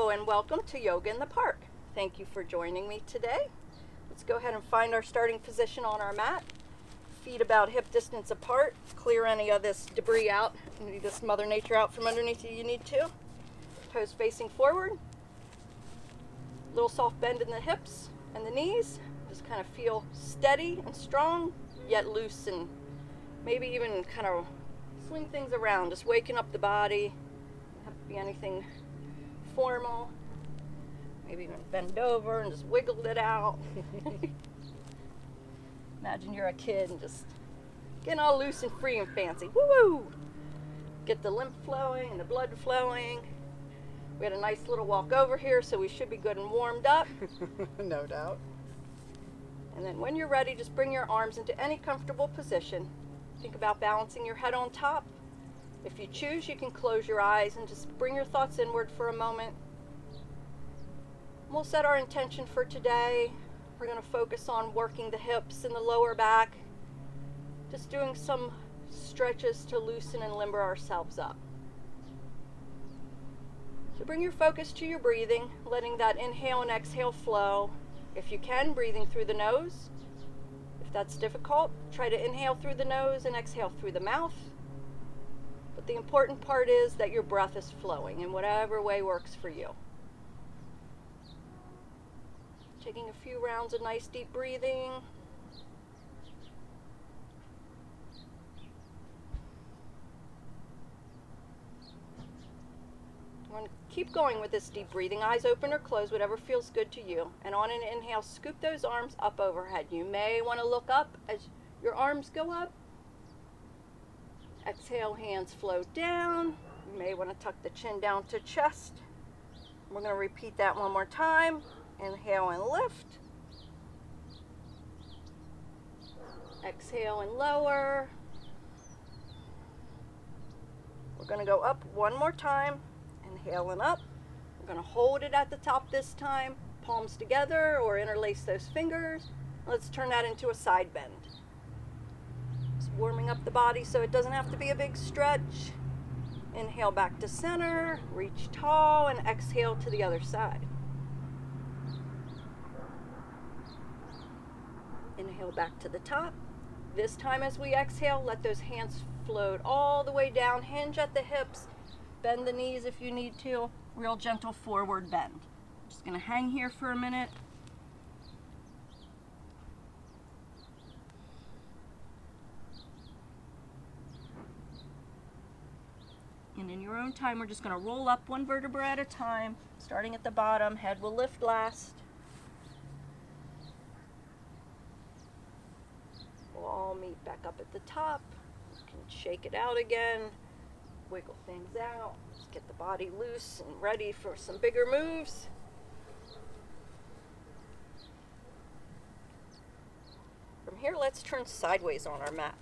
Hello and welcome to Yoga in the Park. Thank you for joining me today. Let's go ahead and find our starting position on our mat. Feet about hip distance apart. Clear any of this debris out, any this Mother Nature out from underneath you need to. Toes facing forward. Little soft bend in the hips and the knees. Just kind of feel steady and strong, yet loose, and maybe even kind of swing things around, just waking up the body. Doesn't have to be anything formal. Maybe even bend over and just wiggle it out. Imagine you're a kid and just getting all loose and free and fancy. Woo-woo! Get the lymph flowing and the blood flowing. We had a nice little walk over here, so we should be good and warmed up. No doubt. And then when you're ready, just bring your arms into any comfortable position. Think about balancing your head on top. If you choose, you can close your eyes and just bring your thoughts inward for a moment. We'll set our intention for today. We're going to focus on working the hips and the lower back. Just doing some stretches to loosen and limber ourselves up. So bring your focus to your breathing, letting that inhale and exhale flow. If you can, breathing through the nose. If that's difficult, try to inhale through the nose and exhale through the mouth. But the important part is that your breath is flowing in whatever way works for you. Taking a few rounds of nice deep breathing. I'm going to keep going with this deep breathing. Eyes open or closed, whatever feels good to you. And on an inhale, scoop those arms up overhead. You may want to look up as your arms go up. Exhale, hands flow down. You may want to tuck the chin down to chest. We're going to repeat that one more time. Inhale and lift. Exhale and lower. We're going to go up one more time. Inhale and up. We're going to hold it at the top this time. Palms together or interlace those fingers. Let's turn that into a side bend. Just warming up the body so it doesn't have to be a big stretch. Inhale back to center. Reach tall and exhale to the other side. Inhale back to the top. This time as we exhale, let those hands float all the way down. Hinge at the hips. Bend the knees if you need to. Real gentle forward bend. Just going to hang here for a minute. And in your own time, we're just going to roll up one vertebra at a time. Starting at the bottom, head will lift last. We'll all meet back up at the top. You can shake it out again. Wiggle things out. Just get the body loose and ready for some bigger moves. From here, let's turn sideways on our mat.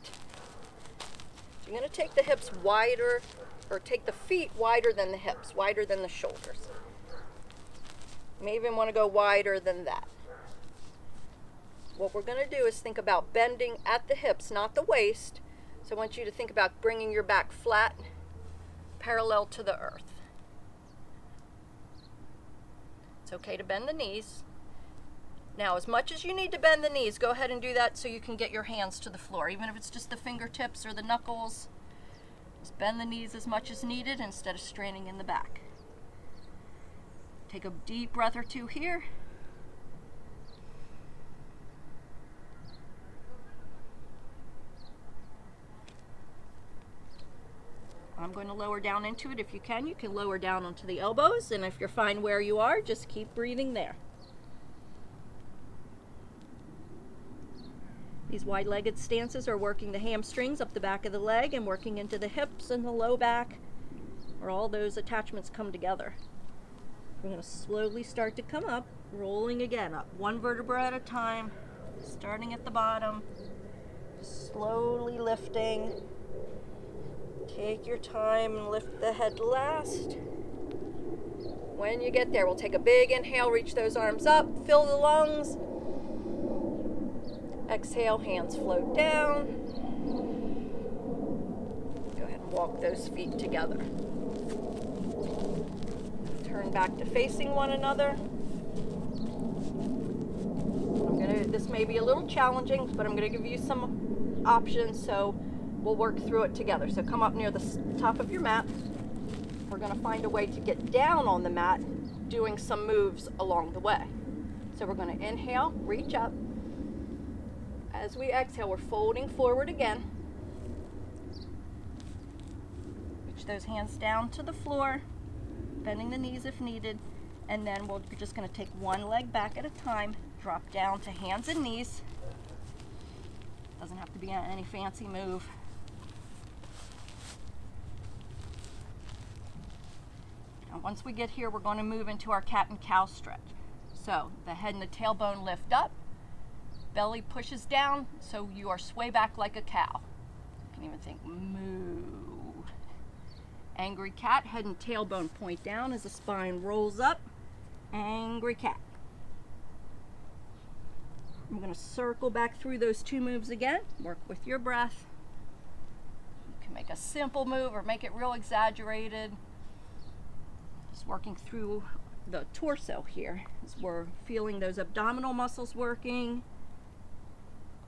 So you're going to take the hips wider, or take the feet wider than the hips, wider than the shoulders. You may even want to go wider than that. What we're going to do is think about bending at the hips, not the waist. So I want you to think about bringing your back flat, parallel to the earth. It's okay to bend the knees. Now, as much as you need to bend the knees, go ahead and do that so you can get your hands to the floor, even if it's just the fingertips or the knuckles. Just bend the knees as much as needed instead of straining in the back. Take a deep breath or two here. I'm going to lower down into it. If you can lower down onto the elbows. And if you're fine where you are, just keep breathing there. These wide-legged stances are working the hamstrings up the back of the leg and working into the hips and the low back, where all those attachments come together. We're going to slowly start to come up, rolling again up, one vertebra at a time, starting at the bottom, slowly lifting. Take your time and lift the head last. When you get there, we'll take a big inhale, reach those arms up, fill the lungs. Exhale, hands float down. Go ahead and walk those feet together. turn back to facing one another. This may be a little challenging, but I'm going to give you some options, so we'll work through it together. So come up near the top of your mat. We're going to find a way to get down on the mat, doing some moves along the way. So we're going to inhale, reach up. As we exhale, we're folding forward again. Reach those hands down to the floor, bending the knees if needed, and then we're just going to take one leg back at a time, drop down to hands and knees. Doesn't have to be any fancy move. Now once we get here, we're going to move into our cat and cow stretch. So the head and the tailbone lift up, belly pushes down, so you are sway back like a cow. You can even think moo. Angry cat, head and tailbone point down as the spine rolls up. Angry cat. I'm going to circle back through those two moves again. Work with your breath. You can make a simple move or make it real exaggerated. Just working through the torso here as we're feeling those abdominal muscles working.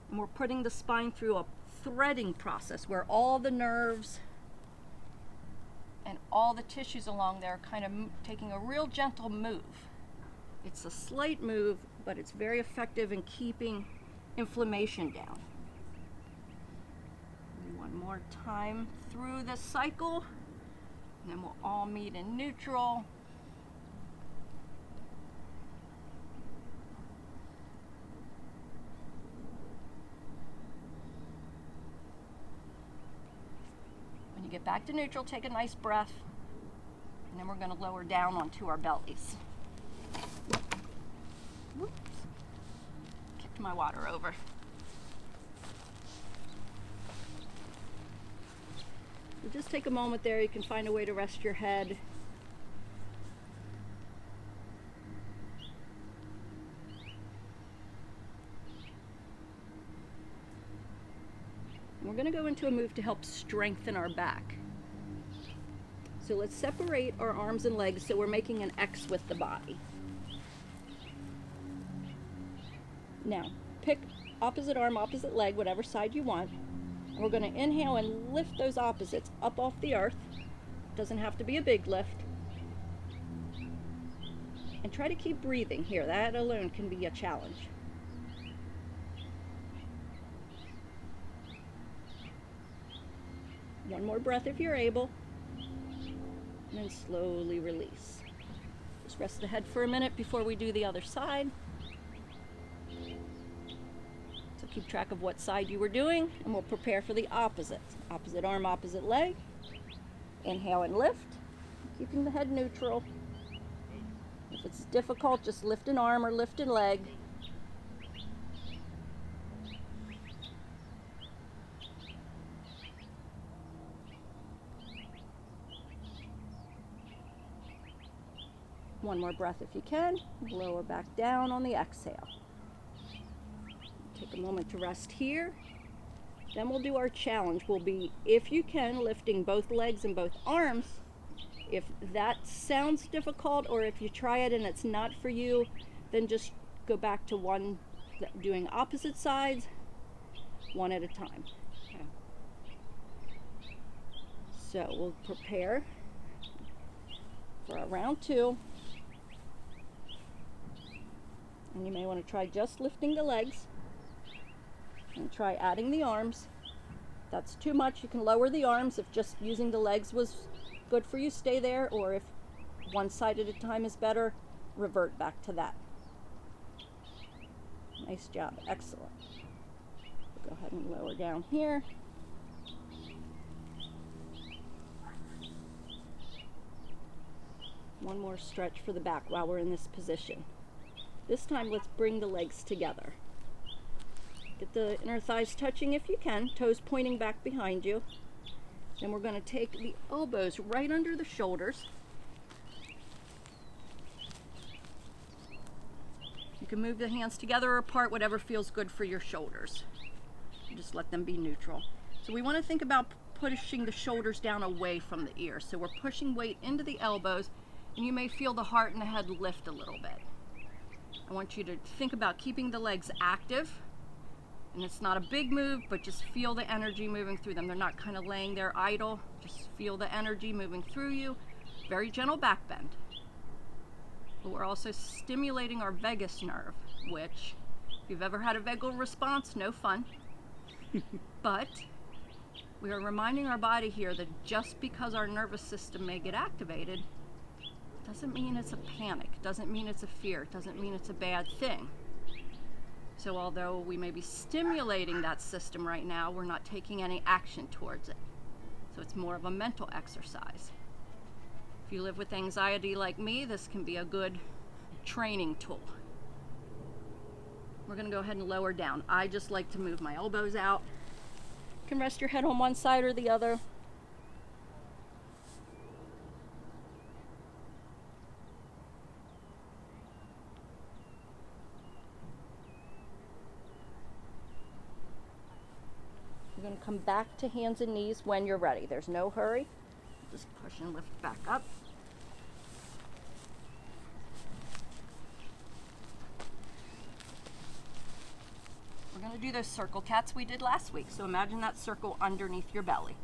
And we're putting the spine through a threading process where all the nerves and all the tissues along there are kind of taking a real gentle move. It's a slight move, but it's very effective in keeping inflammation down. One more time through this cycle, and then we'll all meet in neutral. When you get back to neutral, take a nice breath, and then we're going to lower down onto our bellies. Whoops. Kicked my water over. So just take a moment there. You can find a way to rest your head. We're going to go into a move to help strengthen our back. So let's separate our arms and legs so we're making an X with the body. Now, pick opposite arm, opposite leg, whatever side you want. And we're going to inhale and lift those opposites up off the earth. Doesn't have to be a big lift. And try to keep breathing here. That alone can be a challenge. One more breath if you're able. And then slowly release. Just rest the head for a minute before we do the other side. So keep track of what side you were doing, and we'll prepare for the opposite. Opposite arm, opposite leg. Inhale and lift. Keeping the head neutral. If it's difficult, just lift an arm or lift a leg. One more breath if you can. Lower back down on the exhale. Take a moment to rest here. Then we'll do our challenge. Will be, if you can, lifting both legs and both arms. If that sounds difficult, or if you try it and it's not for you, then just go back to one, doing opposite sides, one at a time. Okay. So we'll prepare for our round two. And you may want to try just lifting the legs and try adding the arms. If that's too much, you can lower the arms. If just using the legs was good for you, stay there, or if one side at a time is better, revert back to that. Nice job. Excellent. We'll go ahead and lower down here. One more stretch for the back while we're in this position. This time, let's bring the legs together. Get the inner thighs touching if you can, toes pointing back behind you. Then we're going to take the elbows right under the shoulders. You can move the hands together or apart, whatever feels good for your shoulders. Just let them be neutral. So we want to think about pushing the shoulders down away from the ears. So we're pushing weight into the elbows and you may feel the heart and the head lift a little bit. I want you to think about keeping the legs active, and it's not a big move, but just feel the energy moving through them. They're not kind of laying there idle. Just feel the energy moving through you. Very gentle back bend. But we're also stimulating our vagus nerve, which, if you've ever had a vagal response, no fun. But we are reminding our body here that just because our nervous system may get activated, doesn't mean it's a panic, doesn't mean it's a fear, doesn't mean it's a bad thing. So although we may be stimulating that system right now, we're not taking any action towards it. So it's more of a mental exercise. If you live with anxiety like me, this can be a good training tool. We're gonna go ahead and lower down. I just like to move my elbows out. You can rest your head on one side or the other. You're going to come back to hands and knees when you're ready. There's no hurry. Just push and lift back up. We're going to do those circle cats we did last week. So imagine that circle underneath your belly.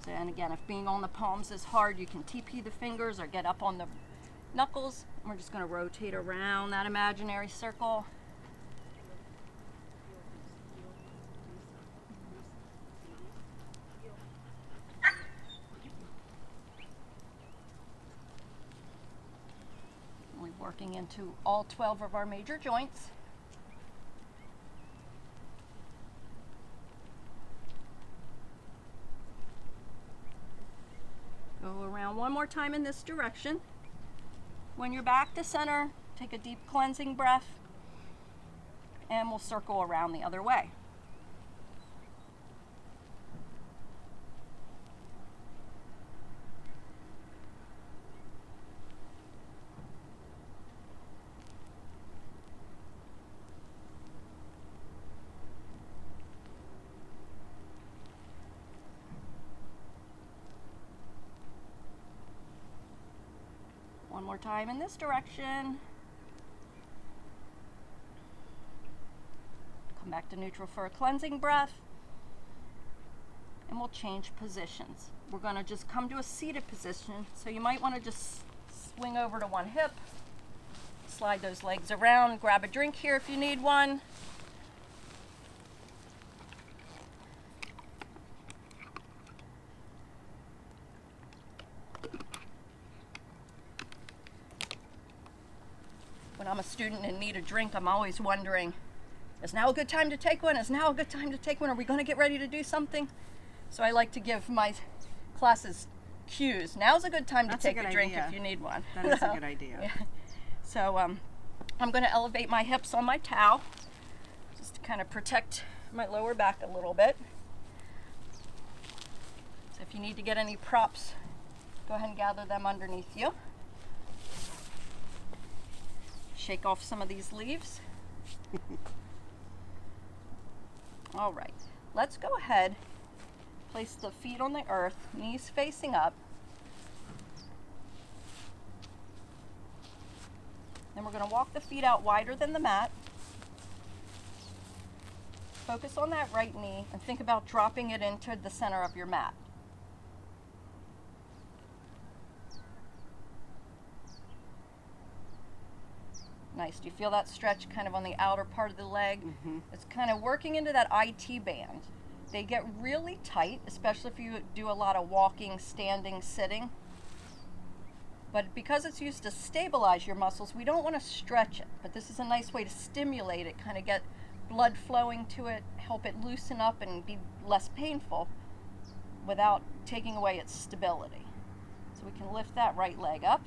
So, and again, if being on the palms is hard, you can TP the fingers or get up on the knuckles. And we're just going to rotate around that imaginary circle. Working into all 12 of our major joints. Go around one more time in this direction. When you're back to center, take a deep cleansing breath, and we'll circle around the other way. One more time in this direction. Come back to neutral for a cleansing breath. And we'll change positions. We're going to just come to a seated position. So you might want to just swing over to one hip. Slide those legs around. Grab a drink here if you need one. When I'm a student and need a drink, I'm always wondering, is now a good time to take one? Is now a good time to take one? Are we going to get ready to do something? So I like to give my classes cues. Now's a good time to take a drink if you need one. That is a good idea. Yeah. So I'm going to elevate my hips on my towel just to kind of protect my lower back a little bit. So if you need to get any props, go ahead and gather them underneath you. Shake off some of these leaves. All right, let's go ahead, place the feet on the earth, knees facing up. Then we're going to walk the feet out wider than the mat. Focus on that right knee and think about dropping it into the center of your mat. Nice. Do you feel that stretch kind of on the outer part of the leg? Mm-hmm. It's kind of working into that IT band. They get really tight, especially if you do a lot of walking, standing, sitting. But because it's used to stabilize your muscles, we don't want to stretch it. But this is a nice way to stimulate it, kind of get blood flowing to it, help it loosen up and be less painful without taking away its stability. So we can lift that right leg up.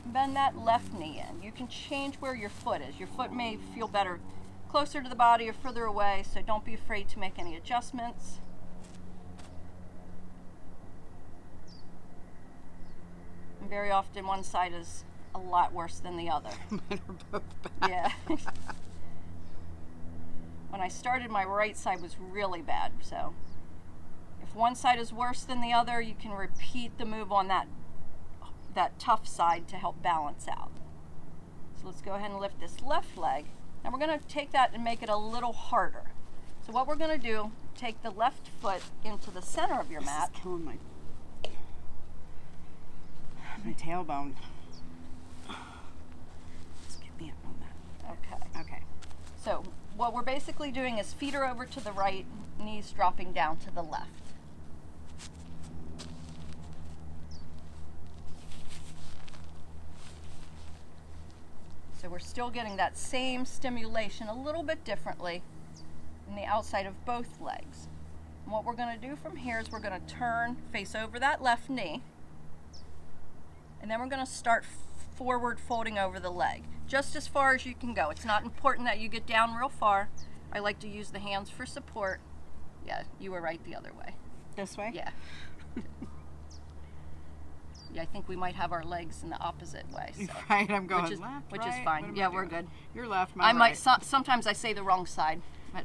Bend that left knee in. You can change where your foot is. Your foot may feel better closer to the body or further away, so don't be afraid to make any adjustments. And very often one side is a lot worse than the other. Mine are both bad. Yeah. When I started, my right side was really bad, so if one side is worse than the other, you can repeat the move on that that tough side to help balance out. So let's go ahead and lift this left leg. And we're going to take that and make it a little harder. So what we're going to do, take the left foot into the center of your mat. This is killing my tailbone. Just get me up on that. Okay. Okay. So what we're basically doing is feet are over to the right, knees dropping down to the left. So we're still getting that same stimulation a little bit differently in the outside of both legs. And what we're going to do from here is we're going to turn, face over that left knee, and then we're going to start forward folding over the leg, just as far as you can go. It's not important that you get down real far. I like to use the hands for support. Yeah, you were right the other way. This way? Yeah. Yeah, I think we might have our legs in the opposite way. So. Right, I'm going which is, left, which right. is fine. What am Yeah, I we're doing? good. You're left, I my might right. sometimes I say the wrong side, but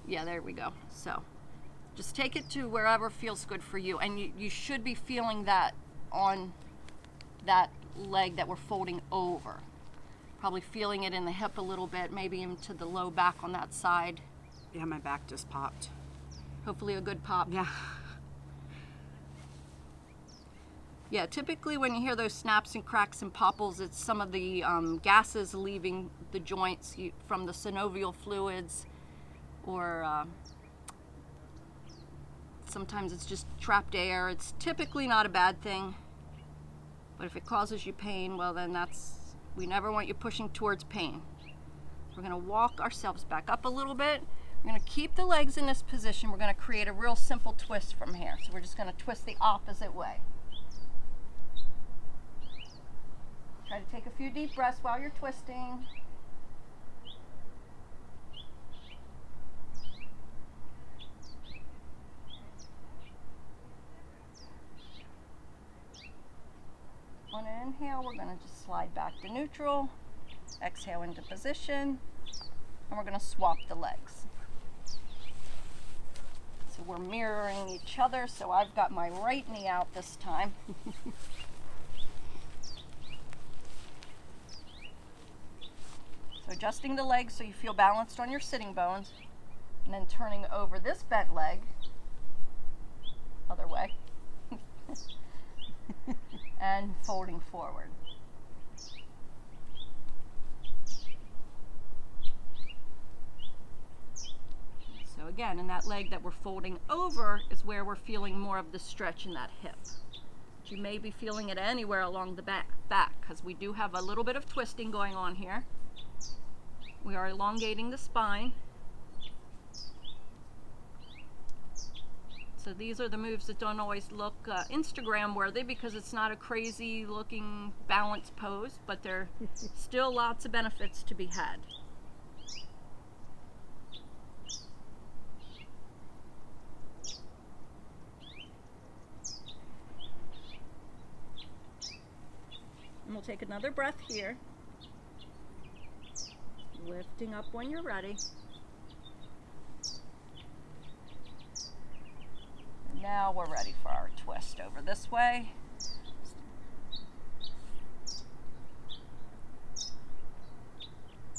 yeah, there we go. So just take it to wherever feels good for you, and you should be feeling that on that leg that we're folding over. Probably feeling it in the hip a little bit, maybe into the low back on that side. Yeah, my back just popped. Hopefully a good pop. Yeah. Yeah, typically when you hear those snaps and cracks and popples, it's some of the gases leaving the joints from the synovial fluids, or sometimes it's just trapped air. It's typically not a bad thing, but if it causes you pain, well then we never want you pushing towards pain. We're going to walk ourselves back up a little bit. We're going to keep the legs in this position. We're going to create a real simple twist from here. So we're just going to twist the opposite way. Try to take a few deep breaths while you're twisting. On an inhale, we're going to just slide back to neutral. Exhale into position. And we're going to swap the legs. So we're mirroring each other. So I've got my right knee out this time. So adjusting the legs so you feel balanced on your sitting bones, and then turning over this bent leg, other way, and folding forward. So again, in that leg that we're folding over is where we're feeling more of the stretch in that hip. But you may be feeling it anywhere along the back, because we do have a little bit of twisting going on here. We are elongating the spine. So these are the moves that don't always look Instagram worthy, because it's not a crazy looking balance pose, but there are still lots of benefits to be had. And we'll take another breath here. Lifting up when you're ready. And now we're ready for our twist over this way.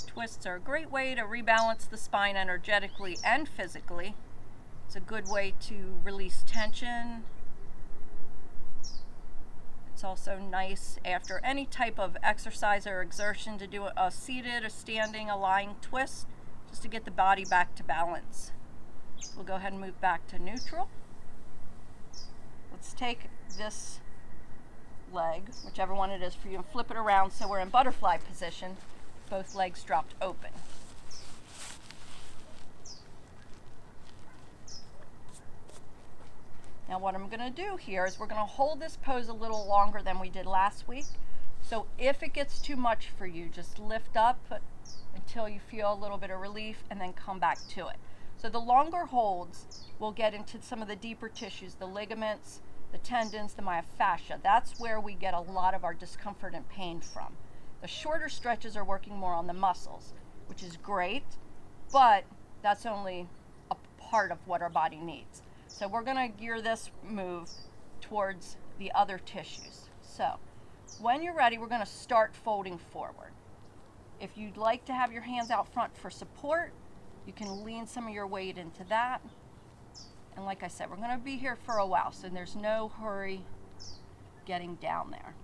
Twists are a great way to rebalance the spine energetically and physically. It's a good way to release tension. It's also nice after any type of exercise or exertion to do a seated, a standing, a lying twist, just to get the body back to balance. We'll go ahead and move back to neutral. Let's take this leg, whichever one it is for you, and flip it around so we're in butterfly position, both legs dropped open. Now what I'm going to do here is we're going to hold this pose a little longer than we did last week. So if it gets too much for you, just lift up until you feel a little bit of relief and then come back to it. So the longer holds will get into some of the deeper tissues, the ligaments, the tendons, the myofascia. That's where we get a lot of our discomfort and pain from. The shorter stretches are working more on the muscles, which is great, but that's only a part of what our body needs. So we're going to gear this move towards the other tissues. So When you're ready, we're going to start folding forward. If you'd like to have your hands out front for support, you can lean some of your weight into that. And like I said, we're going to be here for a while, so there's no hurry getting down there.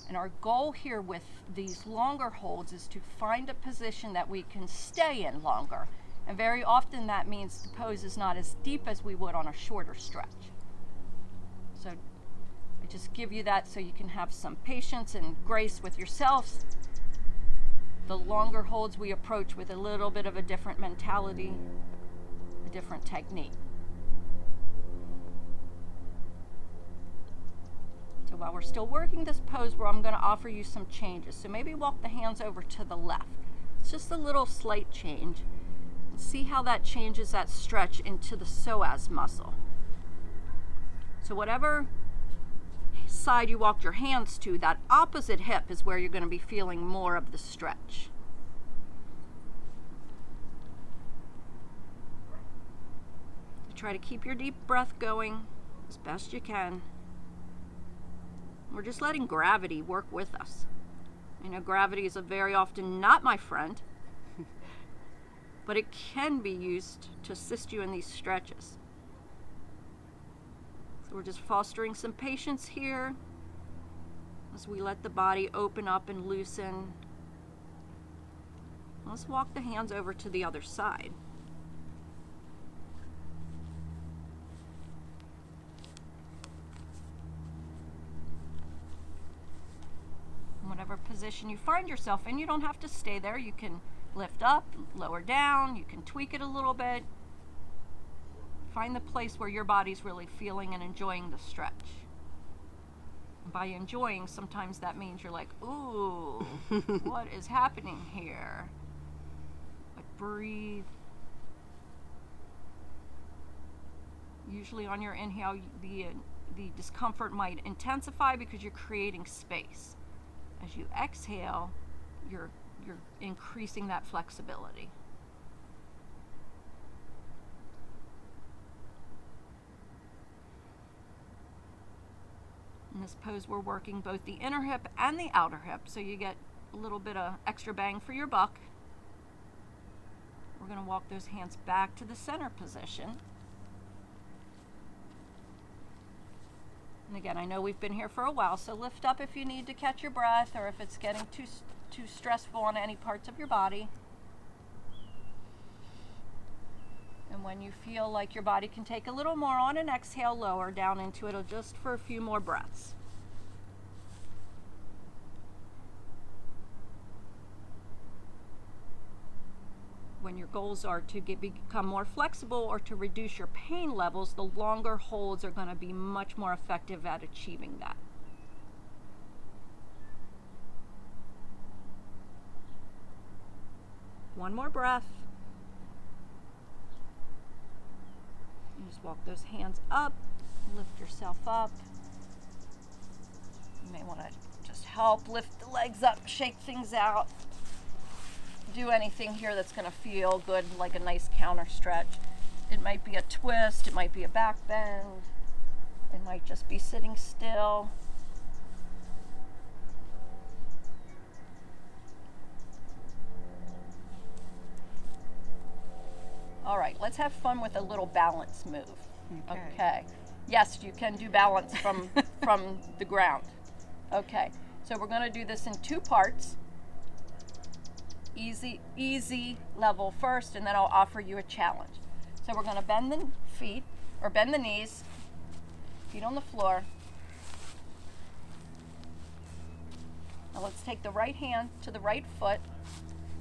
And our goal here with these longer holds is to find a position that we can stay in longer. And very often that means the pose is not as deep as we would on a shorter stretch. So I just give you that so you can have some patience and grace with yourselves. The longer holds we approach with a little bit of a different mentality, a different technique. So while we're still working this pose, I'm going to offer you some changes. So maybe walk the hands over to the left. It's just a little slight change. And see how that changes that stretch into the psoas muscle. So whatever side you walked your hands to, that opposite hip is where you're going to be feeling more of the stretch. Try to keep your deep breath going as best you can. We're just letting gravity work with us. I know gravity is very often not my friend, but it can be used to assist you in these stretches. So we're just fostering some patience here as we let the body open up and loosen. Let's walk the hands over to the other side. Whatever position you find yourself in, you don't have to stay there. You can lift up, lower down, you can tweak it a little bit. Find the place where your body's really feeling and enjoying the stretch. And by enjoying, sometimes that means you're like, ooh, what is happening here? But breathe. Usually on your inhale, the discomfort might intensify because you're creating space. As you exhale, you're increasing that flexibility. In this pose, we're working both the inner hip and the outer hip, so you get a little bit of extra bang for your buck. We're going to walk those hands back to the center position. And again, I know we've been here for a while, so lift up if you need to catch your breath or if it's getting too stressful on any parts of your body. And when you feel like your body can take a little more on an exhale, lower down into it just for a few more breaths. When your goals are to become more flexible or to reduce your pain levels, the longer holds are going to be much more effective at achieving that. One more breath. You just walk those hands up, lift yourself up. You may want to just help lift the legs up, shake things out. Do anything here that's going to feel good, like a nice counter stretch. It might be a twist, it might be a back bend, it might just be sitting still. All right, let's have fun with a little balance move. Okay. Yes, you can do balance from the ground. Okay, so we're going to do this in two parts. Easy level first, and then I'll offer you a challenge. So we're going to bend the feet, or bend the knees, feet on the floor. Now let's take the right hand to the right foot.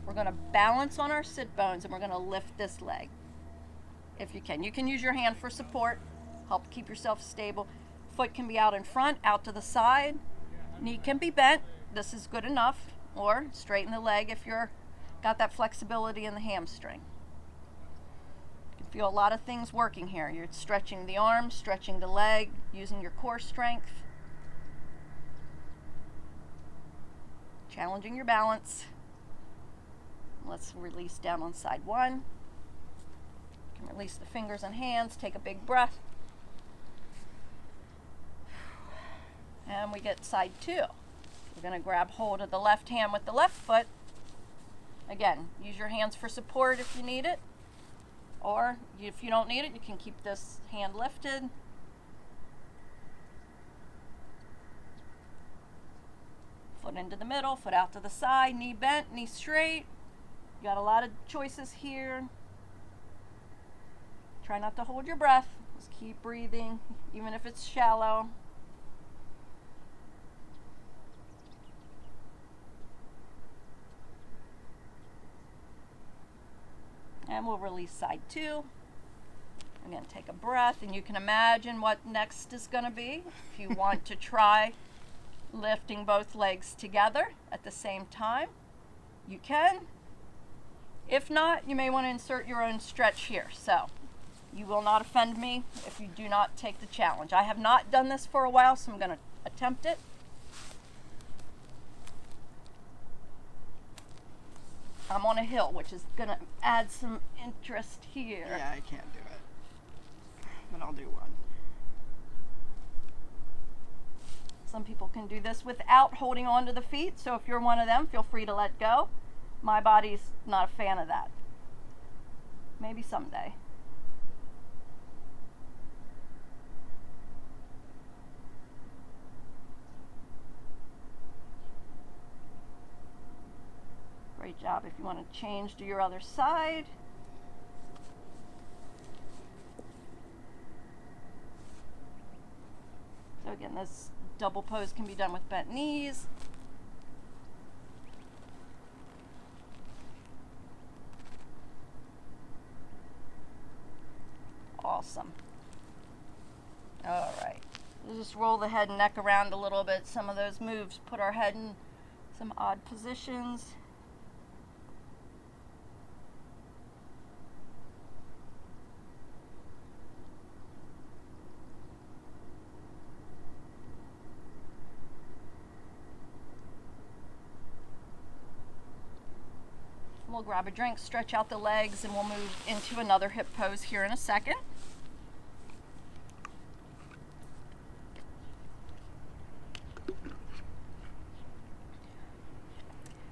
We're going to balance on our sit bones, and we're going to lift this leg. If you can. You can use your hand for support, help keep yourself stable. Foot can be out in front, out to the side. Knee can be bent. This is good enough. Or straighten the leg if you're got that flexibility in the hamstring. You can feel a lot of things working here. You're stretching the arm, stretching the leg, using your core strength. Challenging your balance. Let's release down on side one. You can release the fingers and hands, take a big breath. And we get side 2. We're going to grab hold of the left hand with the left foot. Again, use your hands for support if you need it. Or if you don't need it, you can keep this hand lifted. Foot into the middle, foot out to the side, knee bent, knee straight. You got a lot of choices here. Try not to hold your breath. Just keep breathing, even if it's shallow. And we'll release side 2. Again, take a breath, and you can imagine what next is going to be. If you want to try lifting both legs together at the same time, you can. If not, you may want to insert your own stretch here. So you will not offend me if you do not take the challenge. I have not done this for a while, so I'm going to attempt it. I'm on a hill, which is going to add some interest here. Yeah, I can't do it. But I'll do one. Some people can do this without holding on to the feet, so if you're one of them, feel free to let go. My body's not a fan of that. Maybe someday. Great job. If you want to change to your other side. So again, this double pose can be done with bent knees. Awesome. All right. We'll just roll the head and neck around a little bit. Some of those moves put our head in some odd positions. We'll grab a drink, stretch out the legs, and we'll move into another hip pose here in a second.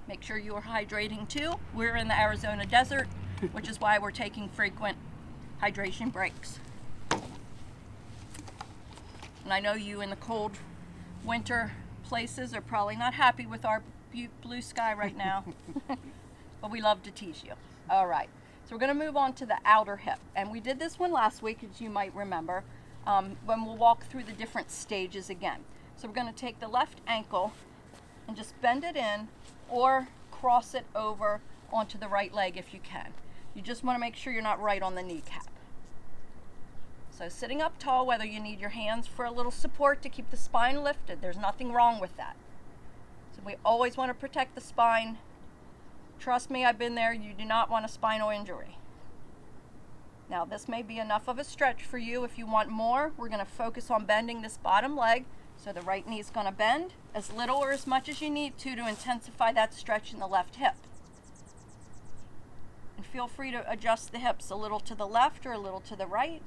Make sure you are hydrating too. We're in the Arizona desert, which is why we're taking frequent hydration breaks. And I know you in the cold winter places are probably not happy with our blue sky right now. But we love to tease you. All right, so we're going to move on to the outer hip. And we did this one last week, as you might remember, when we'll walk through the different stages again. So we're going to take the left ankle and just bend it in or cross it over onto the right leg if you can. You just want to make sure you're not right on the kneecap. So sitting up tall, whether you need your hands for a little support to keep the spine lifted, there's nothing wrong with that. So we always want to protect the spine. Trust me, I've been there. You do not want a spinal injury. Now, this may be enough of a stretch for you. If you want more, we're going to focus on bending this bottom leg. So the right knee is going to bend as little or as much as you need to intensify that stretch in the left hip. And feel free to adjust the hips a little to the left or a little to the right,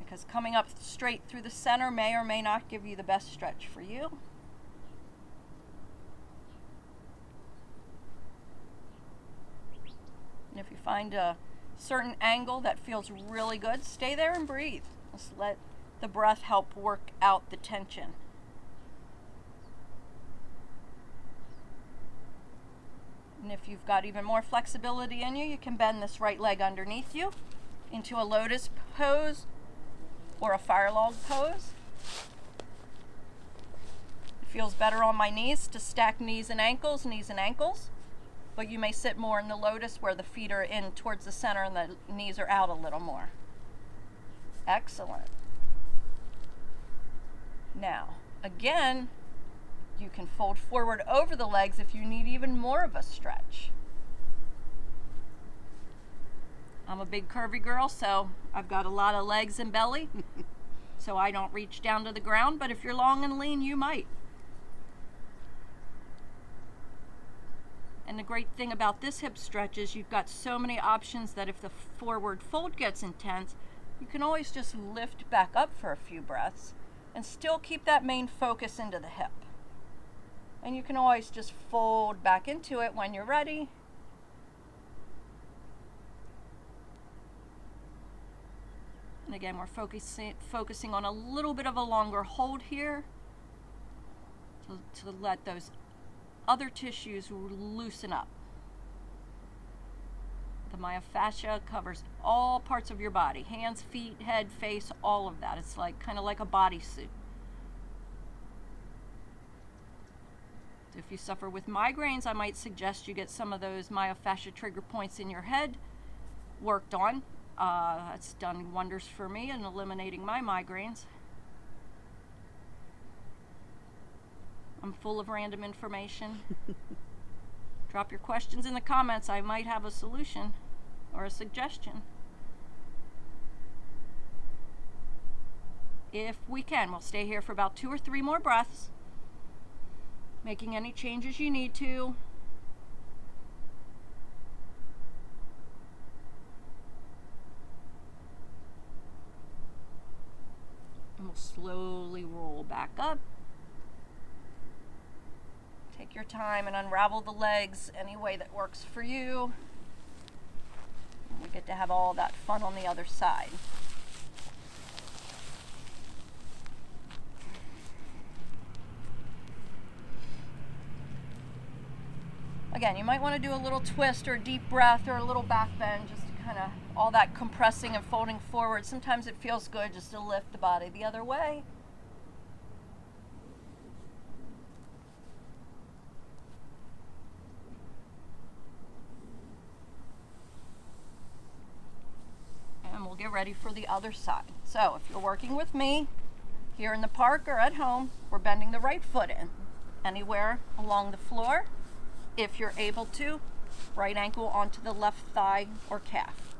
because coming up straight through the center may or may not give you the best stretch for you. And if you find a certain angle that feels really good, stay there and breathe. Just let the breath help work out the tension. And if you've got even more flexibility in you, you can bend this right leg underneath you into a lotus pose or a fire log pose. It feels better on my knees to stack knees and ankles, but you may sit more in the lotus where the feet are in towards the center and the knees are out a little more. Excellent. Now, again, you can fold forward over the legs if you need even more of a stretch. I'm a big curvy girl, so I've got a lot of legs and belly, so I don't reach down to the ground, but if you're long and lean, you might. And the great thing about this hip stretch is you've got so many options that if the forward fold gets intense, you can always just lift back up for a few breaths and still keep that main focus into the hip. And you can always just fold back into it when you're ready. And again, we're focusing on a little bit of a longer hold here to let those other tissues loosen up. The myofascia covers all parts of your body, hands, feet, head, face, all of that. It's like kind of like a bodysuit. So if you suffer with migraines, I might suggest you get some of those myofascia trigger points in your head worked on. That's done wonders for me in eliminating my migraines. I'm full of random information. Drop your questions in the comments. I might have a solution or a suggestion. If we can, we'll stay here for about 2 or 3 more breaths, making any changes you need to. And we'll slowly roll back up. Take your time and unravel the legs any way that works for you. And we get to have all that fun on the other side. Again, you might want to do a little twist or a deep breath or a little back bend, just to kind of all that compressing and folding forward. Sometimes it feels good just to lift the body the other way. And we'll get ready for the other side. So if you're working with me here in the park or at home, we're bending the right foot in anywhere along the floor. If you're able to, right ankle onto the left thigh or calf.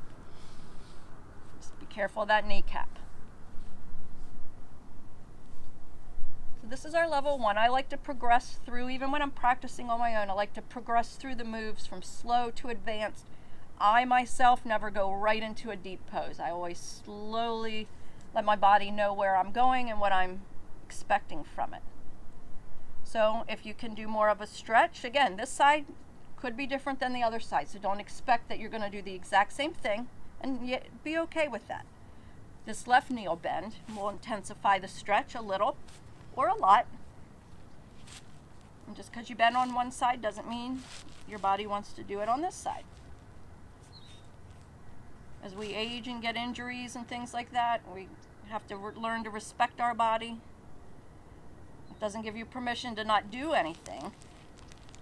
Just be careful of that kneecap. So this is our level 1. I like to progress through, even when I'm practicing on my own, I like to progress through the moves from slow to advanced. I myself never go right into a deep pose. I always slowly let my body know where I'm going and what I'm expecting from it. So if you can do more of a stretch, again, this side could be different than the other side. So don't expect that you're going to do the exact same thing, and yet be okay with that. This left knee will bend. We'll intensify the stretch a little or a lot. And just because you bend on one side doesn't mean your body wants to do it on this side. As we age and get injuries and things like that, we have to learn to respect our body. Doesn't give you permission to not do anything.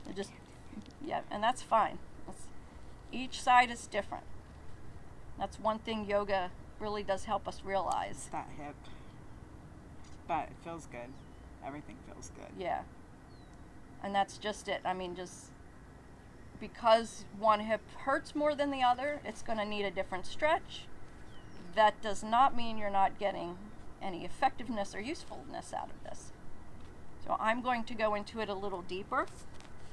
It just, yeah, and that's fine. Each side is different. That's one thing yoga really does help us realize. It's that hip. But it feels good. Everything feels good. Yeah. And that's just it. I mean, just because one hip hurts more than the other, it's going to need a different stretch. That does not mean you're not getting any effectiveness or usefulness out of this. So I'm going to go into it a little deeper.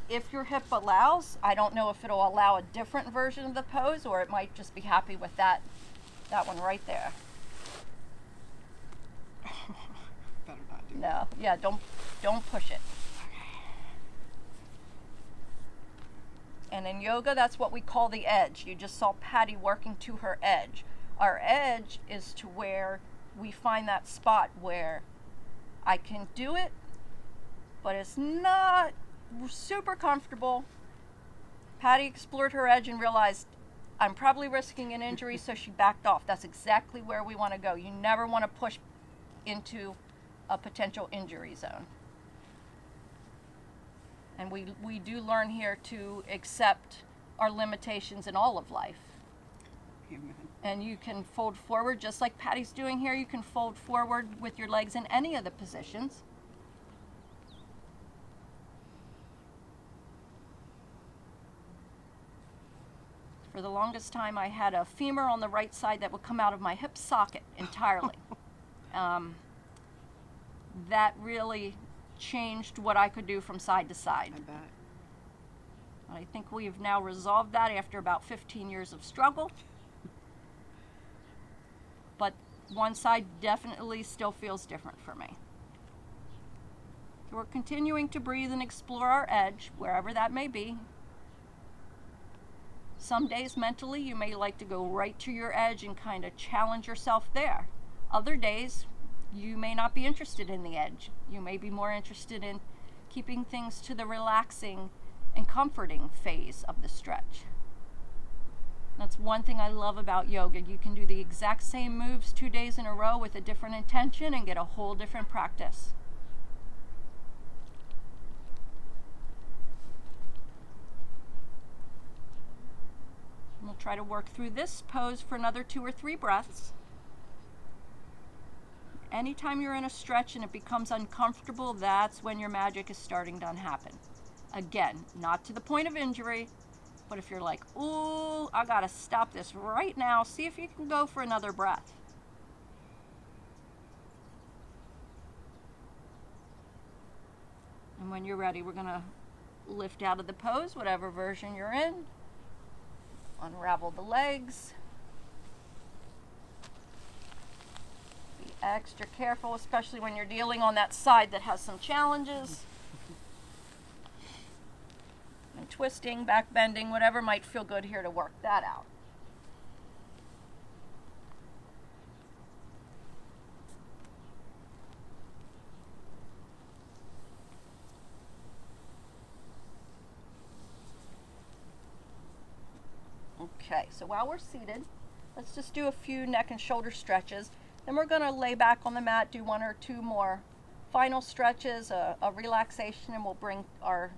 If your hip allows, I don't know if it'll allow a different version of the pose, or it might just be happy with that one right there. Better not do No, yeah, don't push it. And in yoga, that's what we call the edge. You just saw Patty working to her edge. Our edge is to where we find that spot where I can do it, but it's not super comfortable. Patty explored her edge and realized I'm probably risking an injury, so she backed off. That's exactly where we want to go. You never want to push into a potential injury zone. And we do learn here to accept our limitations in all of life. Amen. And you can fold forward just like Patty's doing here. You can fold forward with your legs in any of the positions. For the longest time, I had a femur on the right side that would come out of my hip socket entirely. That really changed what I could do from side to side. I bet. I think we've now resolved that after about 15 years of struggle. But one side definitely still feels different for me. So we're continuing to breathe and explore our edge, wherever that may be. Some days mentally you may like to go right to your edge and kind of challenge yourself there. Other days you may not be interested in the edge. You may be more interested in keeping things to the relaxing and comforting phase of the stretch. That's one thing I love about yoga. You can do the exact same moves 2 days in a row with a different intention and get a whole different practice. We'll try to work through this pose for another 2 or 3 breaths. Anytime you're in a stretch and it becomes uncomfortable, that's when your magic is starting to happen. Again, not to the point of injury, but if you're like, ooh, I gotta stop this right now, see if you can go for another breath. And when you're ready, we're gonna lift out of the pose, whatever version you're in. Unravel the legs. Be extra careful, especially when you're dealing on that side that has some challenges. And twisting, back bending, whatever might feel good here to work that out. Okay, so while we're seated, let's just do a few neck and shoulder stretches. Then we're going to lay back on the mat, do 1 or 2 more final stretches, a relaxation, and we'll bring our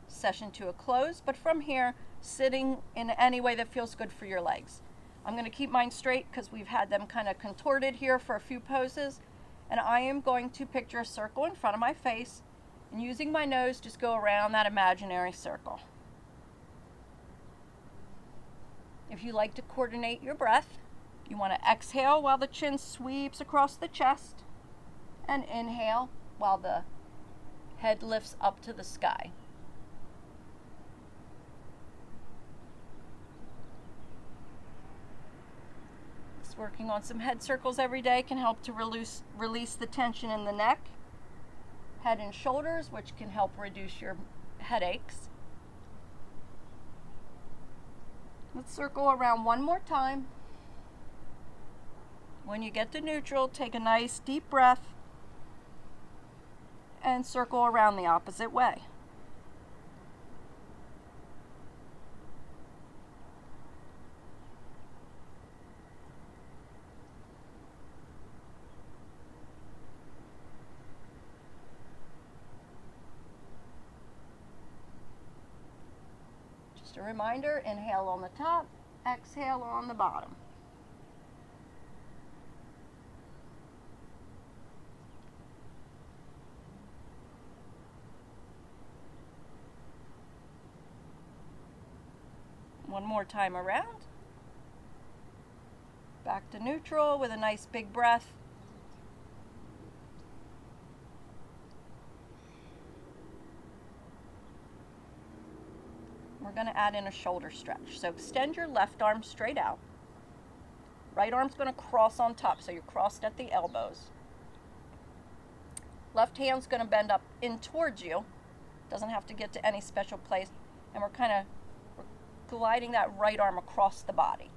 session to a close. But from here, sitting in any way that feels good for your legs. I'm going to keep mine straight because we've had them kind of contorted here for a few poses. And I am going to picture a circle in front of my face, and using my nose, just go around that imaginary circle. If you like to coordinate your breath, you want to exhale while the chin sweeps across the chest, and inhale while the head lifts up to the sky. Just working on some head circles every day can help to release the tension in the neck, head and shoulders, which can help reduce your headaches. Let's circle around 1 more time. When you get to neutral, take a nice deep breath and circle around the opposite way. Just a reminder, inhale on the top, exhale on the bottom. One more time around. Back to neutral with a nice big breath. We're going to add in a shoulder stretch. So extend your left arm straight out. Right arm's going to cross on top, so you're crossed at the elbows. Left hand's going to bend up in towards you. Doesn't have to get to any special place. And we're gliding that right arm across the body.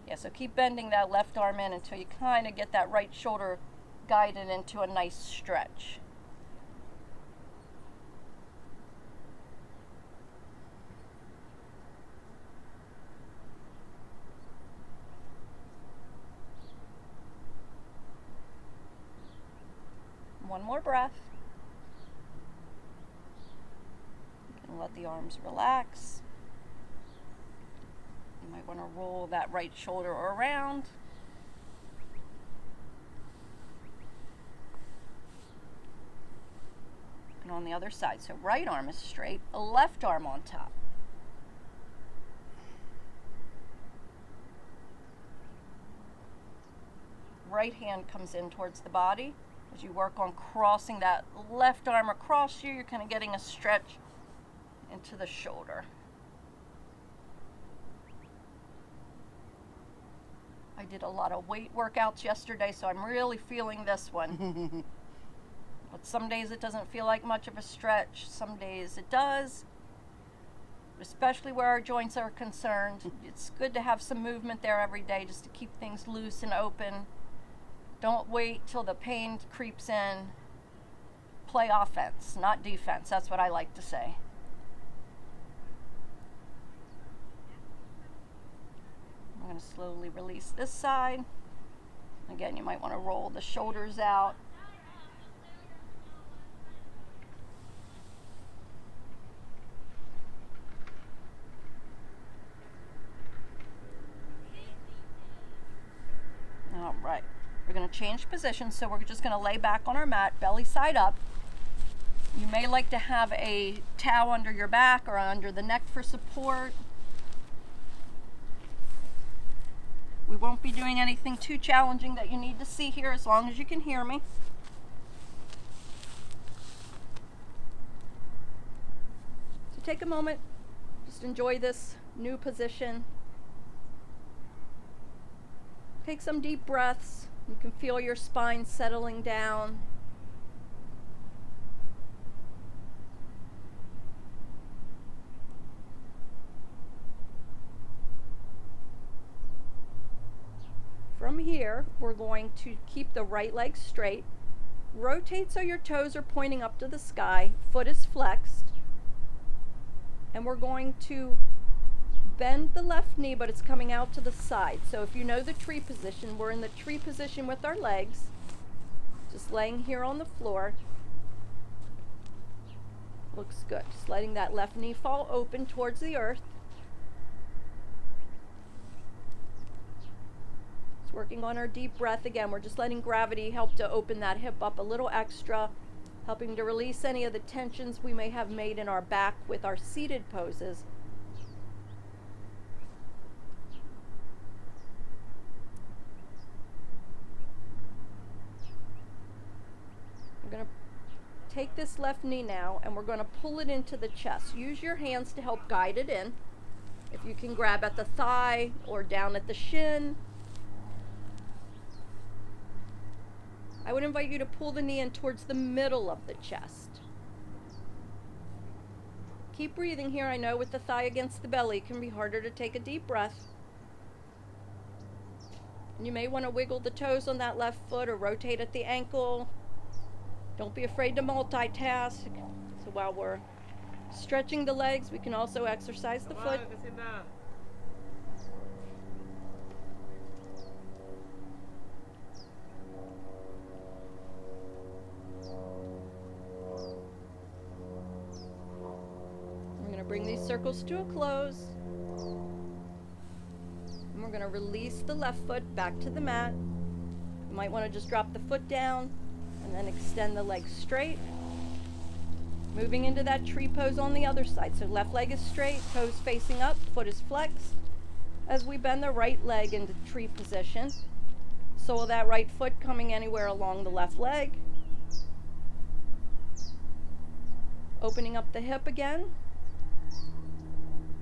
Yeah, so keep bending that left arm in until you kind of get that right shoulder guided into a nice stretch. One more breath. And let the arms relax. You might want to roll that right shoulder around. And on the other side. So right arm is straight, left arm on top. Right hand comes in towards the body. As you work on crossing that left arm across you, you're kind of getting a stretch into the shoulder. I did a lot of weight workouts yesterday, so I'm really feeling this one. But some days it doesn't feel like much of a stretch. Some days it does, especially where our joints are concerned. It's good to have some movement there every day just to keep things loose and open. Don't wait till the pain creeps in. Play offense, not defense. That's what I like to say. I'm going to slowly release this side. Again, you might want to roll the shoulders out. All right, we're going to change position, so we're just going to lay back on our mat, belly side up. You may like to have a towel under your back or under the neck for support. We won't be doing anything too challenging that you need to see here, as long as you can hear me. So take a moment, just enjoy this new position. Take some deep breaths. You can feel your spine settling down. From here, we're going to keep the right leg straight. Rotate so your toes are pointing up to the sky, foot is flexed. And we're going to bend the left knee, but it's coming out to the side. So if you know the tree position, we're in the tree position with our legs, just laying here on the floor. Looks good. Just letting that left knee fall open towards the earth. Just working on our deep breath again. We're just letting gravity help to open that hip up a little extra, helping to release any of the tensions we may have made in our back with our seated poses. We're going to take this left knee now and we're going to pull it into the chest. Use your hands to help guide it in. If you can grab at the thigh or down at the shin. I would invite you to pull the knee in towards the middle of the chest. Keep breathing here. I know with the thigh against the belly it can be harder to take a deep breath. You may want to wiggle the toes on that left foot or rotate at the ankle. Don't be afraid to multitask. So while we're stretching the legs, we can also exercise the foot. We're going to bring these circles to a close. And we're going to release the left foot back to the mat. You might want to just drop the foot down and then extend the leg straight. Moving into that tree pose on the other side. So left leg is straight, toes facing up, foot is flexed. As we bend the right leg into tree position. Sole of that right foot coming anywhere along the left leg. Opening up the hip again.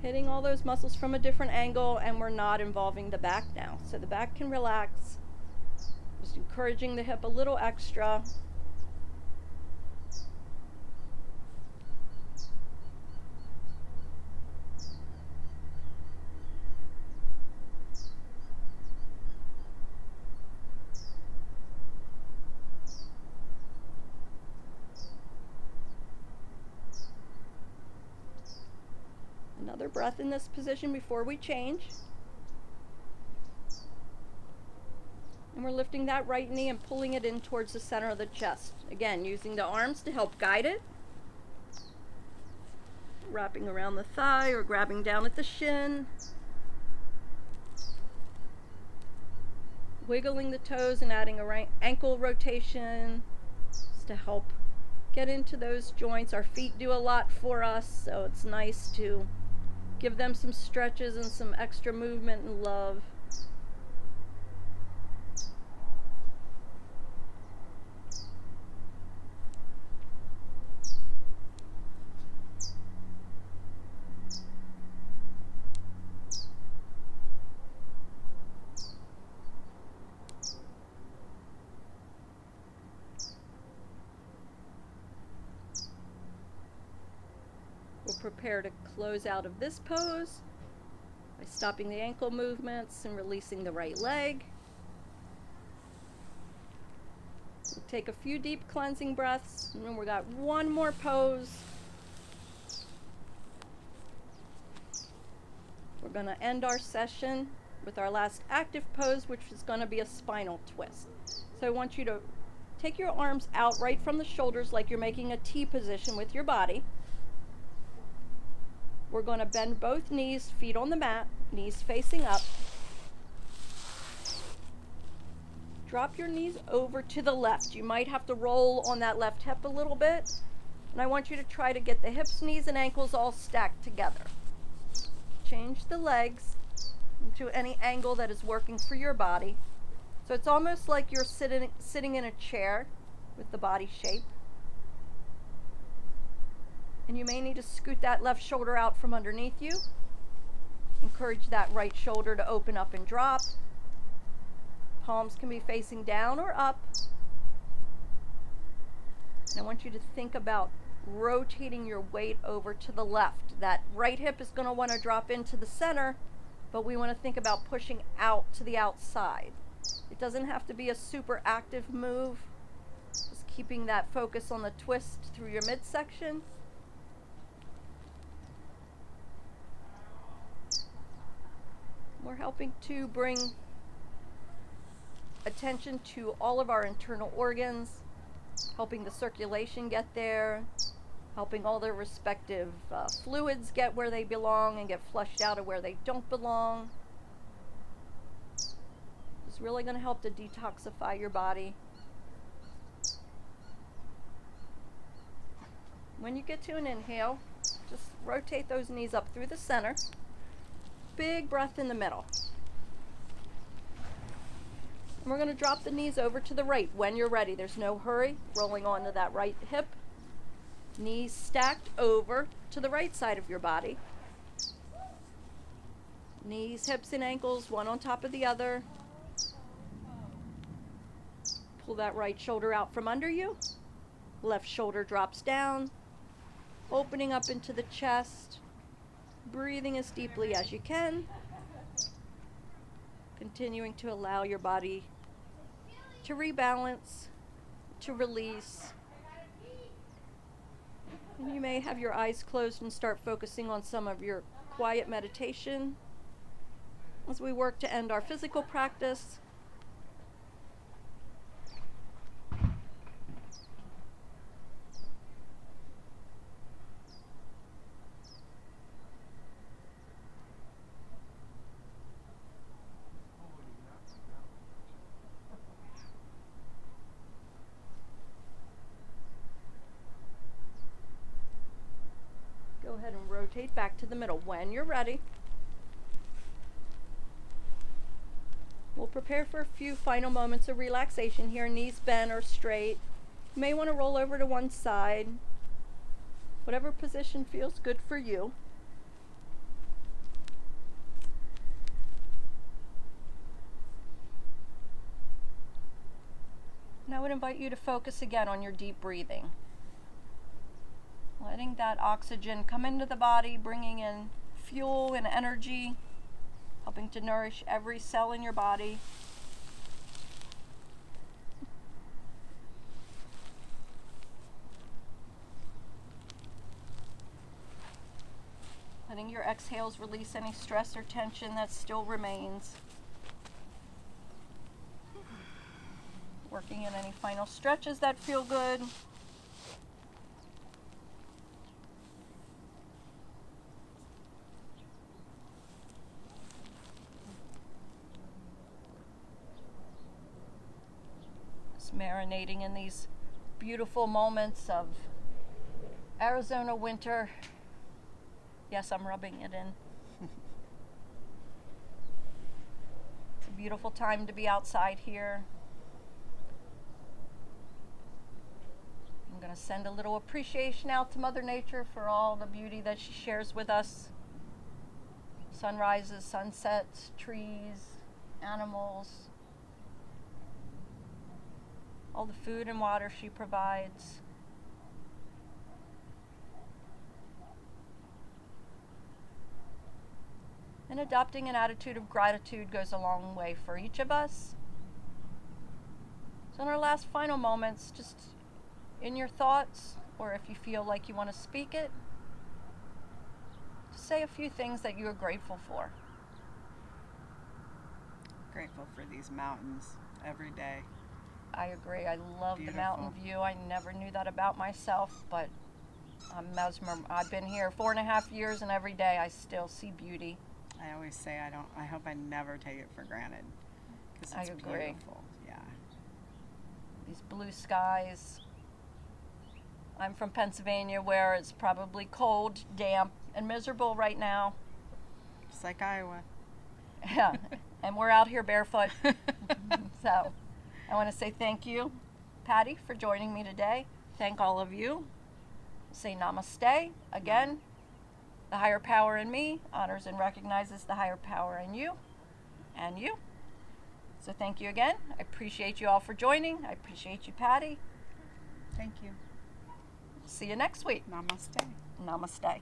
Hitting all those muscles from a different angle, and we're not involving the back now. So the back can relax. Just encouraging the hip a little extra. Another breath in this position before we change. And we're lifting that right knee and pulling it in towards the center of the chest. Again, using the arms to help guide it. Wrapping around the thigh or grabbing down at the shin. Wiggling the toes and adding a ankle rotation just to help get into those joints. Our feet do a lot for us, so it's nice to give them some stretches and some extra movement and love. prepare to close out of this pose by stopping the ankle movements and releasing the right leg. We'll take a few deep cleansing breaths, and then we got one more pose. We're going to end our session with our last active pose, which is going to be a spinal twist. So I want you to take your arms out right from the shoulders like you're making a T position with your body. We're going to bend both knees, feet on the mat, knees facing up. Drop your knees over to the left. You might have to roll on that left hip a little bit. And I want you to try to get the hips, knees, and ankles all stacked together. Change the legs to any angle that is working for your body. So it's almost like you're sitting in a chair with the body shape. And you may need to scoot that left shoulder out from underneath you. Encourage that right shoulder to open up and drop. Palms can be facing down or up. And I want you to think about rotating your weight over to the left. That right hip is going to want to drop into the center, but we want to think about pushing out to the outside. It doesn't have to be a super active move. Just keeping that focus on the twist through your midsection. We're helping to bring attention to all of our internal organs, helping the circulation get there, helping all their respective fluids get where they belong and get flushed out of where they don't belong. It's really going to help to detoxify your body. When you get to an inhale, just rotate those knees up through the center. Big breath in the middle. And we're going to drop the knees over to the right when you're ready. There's no hurry. Rolling onto that right hip. Knees stacked over to the right side of your body. Knees, hips, and ankles, one on top of the other. Pull that right shoulder out from under you. Left shoulder drops down. Opening up into the chest. Breathing as deeply as you can. Continuing to allow your body to rebalance, to release. And you may have your eyes closed and start focusing on some of your quiet meditation as we work to end our physical practice. Go ahead and rotate back to the middle when you're ready. We'll prepare for a few final moments of relaxation here, knees bent or straight. You may want to roll over to one side. Whatever position feels good for you. And I would invite you to focus again on your deep breathing. Letting that oxygen come into the body, bringing in fuel and energy, helping to nourish every cell in your body. Letting your exhales release any stress or tension that still remains. Working in any final stretches that feel good. Marinating in these beautiful moments of Arizona winter. Yes, I'm rubbing it in. It's a beautiful time to be outside here. I'm going to send a little appreciation out to Mother Nature for all the beauty that she shares with us. Sunrises, sunsets, trees, animals. All the food and water she provides. And adopting an attitude of gratitude goes a long way for each of us. So in our last final moments, just in your thoughts, or if you feel like you want to speak it, just say a few things that you are grateful for. Grateful for these mountains every day. I agree. I love the Beautiful. mountain view. I never knew that about myself, but I'm mesmerized. I've been here 4.5 years, and every day I still see beauty. I always say I hope I never take it for granted, because I it's agree. beautiful. Yeah. These blue skies. I'm from Pennsylvania, where it's probably cold, damp, and miserable right now. Just like Iowa. Yeah, and we're out here barefoot. So I want to say thank you, Patty, for joining me today. Thank all of you. Say namaste again. The higher power in me honors and recognizes the higher power in you and you. So thank you again. I appreciate you all for joining. I appreciate you, Patty. Thank you. See you next week. Namaste. Namaste.